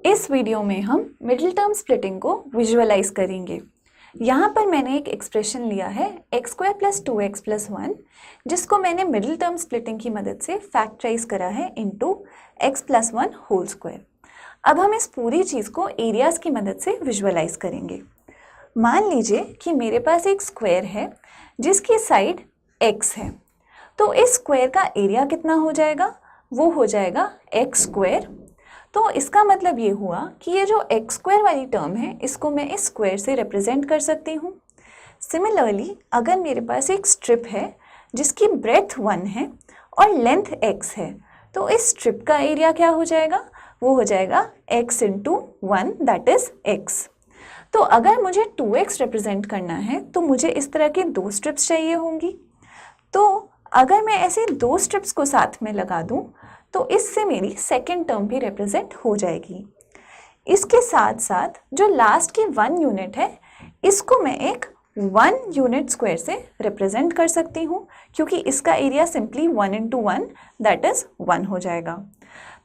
इस वीडियो में हम मिडिल टर्म स्प्लिटिंग को विजुअलाइज करेंगे। यहाँ पर मैंने एक एक्सप्रेशन लिया है x² + 2x + 1, जिसको मैंने मिडिल टर्म स्प्लिटिंग की मदद से फैक्टराइज करा है इनटू x + 1 होल स्क्वायर। अब हम इस पूरी चीज़ को एरियाज की मदद से विजुअलाइज करेंगे। मान लीजिए कि मेरे पास एक स्क्वायर है जिसकी साइड x है, तो इस स्क्वायर का एरिया कितना हो जाएगा? वो हो जाएगा x²। तो इसका मतलब ये हुआ कि ये जो x² वाली टर्म है इसको मैं इस स्क्वायर से रिप्रेजेंट कर सकती हूँ। सिमिलरली अगर मेरे पास एक स्ट्रिप है जिसकी ब्रेथ 1 है और लेंथ x है, तो इस स्ट्रिप का एरिया क्या हो जाएगा? वो हो जाएगा x × 1 दैट इज x। तो अगर मुझे 2x रिप्रेजेंट करना है तो मुझे इस तरह की 2 स्ट्रिप्स चाहिए होंगी। तो अगर मैं ऐसे 2 स्ट्रिप्स को साथ में लगा दूं तो इससे मेरी सेकेंड टर्म भी रिप्रेजेंट हो जाएगी। इसके साथ साथ जो लास्ट की 1 यूनिट है इसको मैं एक 1 यूनिट स्क्वायर से रिप्रेजेंट कर सकती हूँ, क्योंकि इसका एरिया सिंपली 1 × 1 दैट इज 1 हो जाएगा।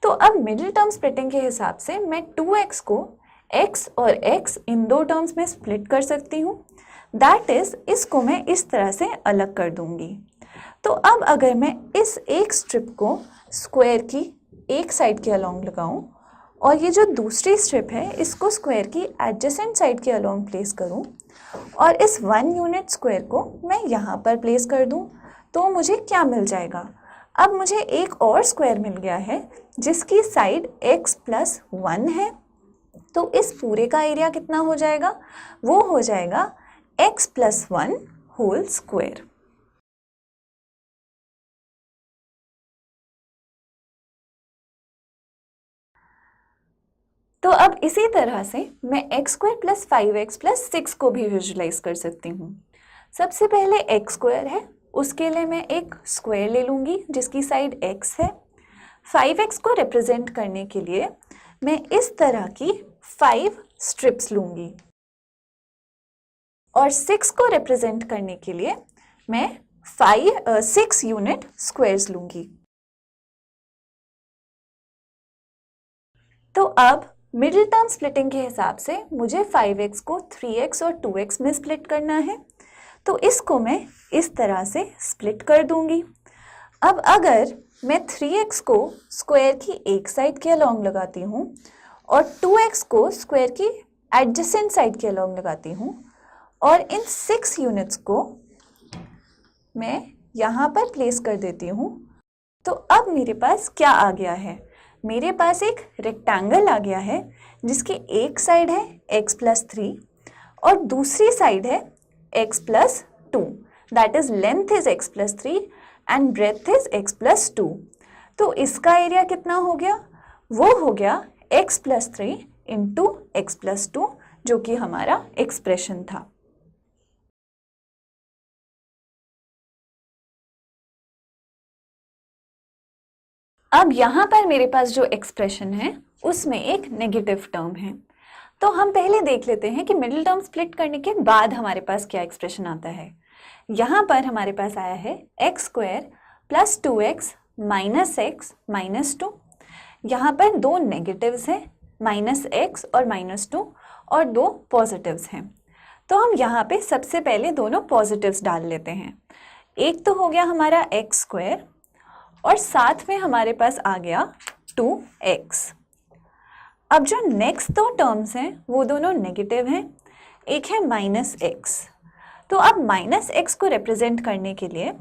तो अब मिडिल टर्म स्प्लिटिंग के हिसाब से मैं 2x को x और x इन 2 टर्म्स में स्प्लिट कर सकती हूँ। दैट इज इसको मैं इस तरह से अलग कर दूंगी। तो अब अगर मैं इस एक स्ट्रिप को स्क्वायर की एक साइड के अलोंग लगाऊं और ये जो दूसरी स्ट्रिप है इसको स्क्वायर की एडजेसेंट साइड के अलोंग प्लेस करूं और इस 1 यूनिट स्क्वायर को मैं यहाँ पर प्लेस कर दूं, तो मुझे क्या मिल जाएगा? अब मुझे एक और स्क्वायर मिल गया है जिसकी साइड x + 1 है। तो इस पूरे का एरिया कितना हो जाएगा? वो हो जाएगा x + 1 होल स्क्वायर। तो अब इसी तरह से मैं x² + 5x + 6 को भी विजुलाइज कर सकती हूँ। सबसे पहले x² है, उसके लिए मैं एक स्क्वायर ले लूँगी जिसकी साइड x है। 5x को रिप्रेजेंट करने के लिए मैं इस तरह की 5 स्ट्रिप्स लूँगी और 6 को रिप्रेजेंट करने के लिए मैं 6 यूनिट स्क्वायर्स लूँगी। तो अब मिडिल टर्म स्प्लिटिंग के हिसाब से मुझे 5x को 3x और 2x में स्प्लिट करना है, तो इसको मैं इस तरह से स्प्लिट कर दूंगी। अब अगर मैं 3x को स्क्वायर की एक साइड के अलोंग लगाती हूँ और 2x को स्क्वायर की एडजेसेंट साइड के अलोंग लगाती हूँ और इन 6 यूनिट्स को मैं यहाँ पर प्लेस कर देती हूँ, तो अब मेरे पास क्या आ गया है? मेरे पास एक रेक्टेंगल आ गया है जिसकी एक साइड है x + 3 और दूसरी साइड है x + 2, that is length is x + 3 and breadth is x + 2। तो इसका एरिया कितना हो गया? वो हो गया x + 3 × x + 2, जो कि हमारा एक्सप्रेशन था। अब यहाँ पर मेरे पास जो एक्सप्रेशन है उसमें एक नेगेटिव टर्म है। तो हम पहले देख लेते हैं कि मिडिल टर्म स्प्लिट करने के बाद हमारे पास क्या एक्सप्रेशन आता है। यहाँ पर हमारे पास आया है x² + 2x - x - 2। यहाँ पर 2 नेगेटिव्स हैं, -x और -2, और 2 पॉजिटिव्स हैं। तो हम यहाँ पे सबसे पहले दोनों पॉजिटिव्स डाल लेते हैं। एक तो हो गया हमारा x² और साथ में हमारे पास आ गया 2x। अब जो नेक्स्ट 2 टर्म्स हैं वो दोनों नेगेटिव हैं, एक है -x। तो अब -x को रिप्रेजेंट करने के लिए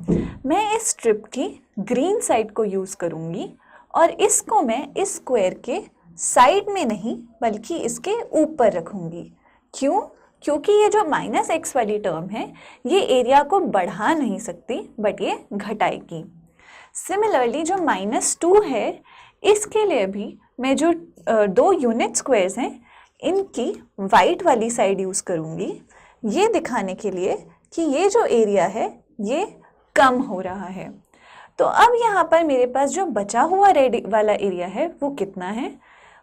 मैं इस स्ट्रिप की ग्रीन साइड को यूज़ करूँगी और इसको मैं इस स्क्वायर के साइड में नहीं बल्कि इसके ऊपर रखूँगी। क्यों? क्योंकि ये जो -x वाली टर्म है ये एरिया को बढ़ा नहीं सकती बट ये घटाएगी। सिमिलरली जो -2 है इसके लिए भी मैं जो 2 यूनिट स्क्वायर्स हैं इनकी वाइट वाली साइड यूज़ करूँगी, ये दिखाने के लिए कि ये जो एरिया है ये कम हो रहा है। तो अब यहाँ पर मेरे पास जो बचा हुआ रेड वाला एरिया है वो कितना है?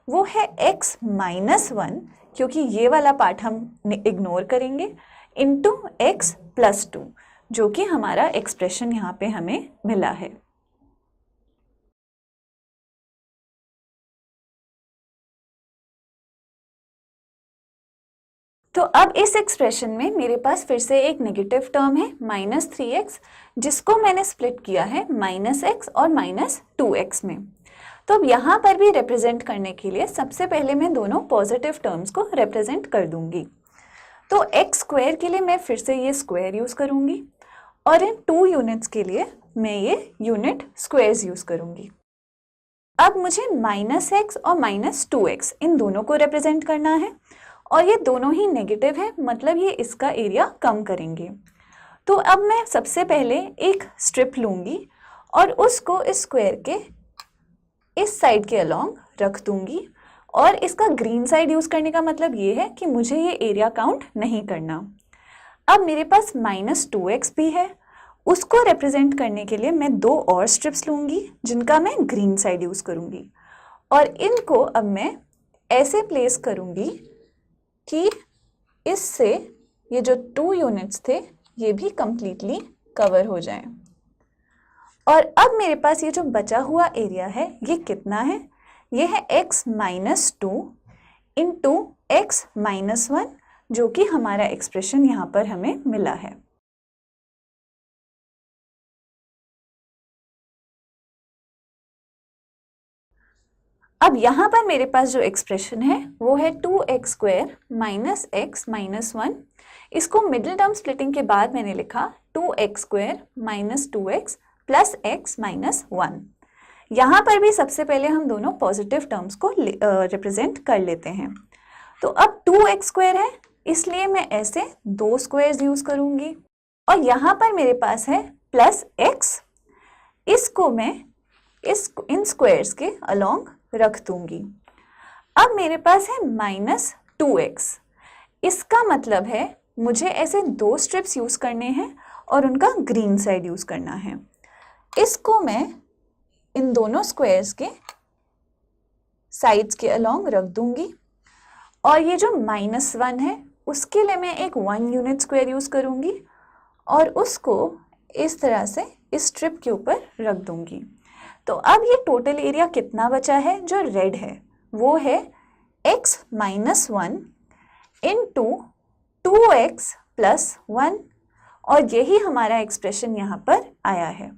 वो है x - 1, क्योंकि ये वाला पार्ट हम इग्नोर करेंगे, इनटू x + 2, जो कि हमारा एक्सप्रेशन यहाँ पे हमें मिला है। तो अब इस एक्सप्रेशन में मेरे पास फिर से एक नेगेटिव टर्म है -3x, जिसको मैंने स्प्लिट किया है -x और -2x में। तो अब यहाँ पर भी रिप्रेजेंट करने के लिए सबसे पहले मैं दोनों पॉजिटिव टर्म्स को रिप्रेजेंट कर दूंगी। तो x स्क्वायर के लिए मैं फिर से ये स्क्वायर यूज करूंगी और इन 2 यूनिट्स के लिए मैं ये यूनिट स्क्वायर्स यूज करूंगी। अब मुझे -x और -2x इन दोनों को रिप्रेजेंट करना है और ये दोनों ही नेगेटिव है, मतलब ये इसका एरिया कम करेंगे। तो अब मैं सबसे पहले एक स्ट्रिप लूंगी और उसको इस स्क्वायर के इस साइड के अलोंग रख दूंगी और इसका ग्रीन साइड यूज करने का मतलब ये है कि मुझे ये एरिया काउंट नहीं करना। अब मेरे पास -2x भी है, उसको रिप्रेजेंट करने के लिए मैं 2 और स्ट्रिप्स लूंगी जिनका मैं ग्रीन साइड यूज करूंगी और इनको अब मैं ऐसे प्लेस करूंगी कि इससे ये जो 2 यूनिट्स थे ये भी कंप्लीटली कवर हो जाएं। और अब मेरे पास ये जो बचा हुआ एरिया है ये कितना है? ये है x - 2 इंटू x - 1, जो कि हमारा एक्सप्रेशन यहाँ पर हमें मिला है। अब यहाँ पर मेरे पास जो एक्सप्रेशन है वो है 2x स्क्वायर -x - 1। इसको मिडिल टर्म स्प्लिटिंग के बाद मैंने लिखा 2x square -2x plus x - 1। यहाँ पर भी सबसे पहले हम दोनों पॉजिटिव टर्म्स को रिप्रेजेंट कर लेते हैं। तो अब 2x स्क्वायर है, इसलिए मैं ऐसे 2 स्क्वायर्स यूज करूंगी और यहाँ पर मेरे पास है प्लस x, इसको मैं इन स्क्वायर्स के अलोंग रख दूंगी। अब मेरे पास है -2x, इसका मतलब है मुझे ऐसे 2 स्ट्रिप्स यूज करने हैं और उनका ग्रीन साइड यूज करना है। इसको मैं इन दोनों स्क्वायर्स के साइड्स के अलोंग रख दूंगी और ये जो -1 है उसके लिए मैं एक 1 यूनिट स्क्वायर यूज करूंगी और उसको इस तरह से इस स्ट्रिप के ऊपर रख दूंगी। तो अब ये टोटल एरिया कितना बचा है जो रेड है, वो है x - 1 इंटू 2x + 1 और यही हमारा एक्सप्रेशन यहाँ पर आया है।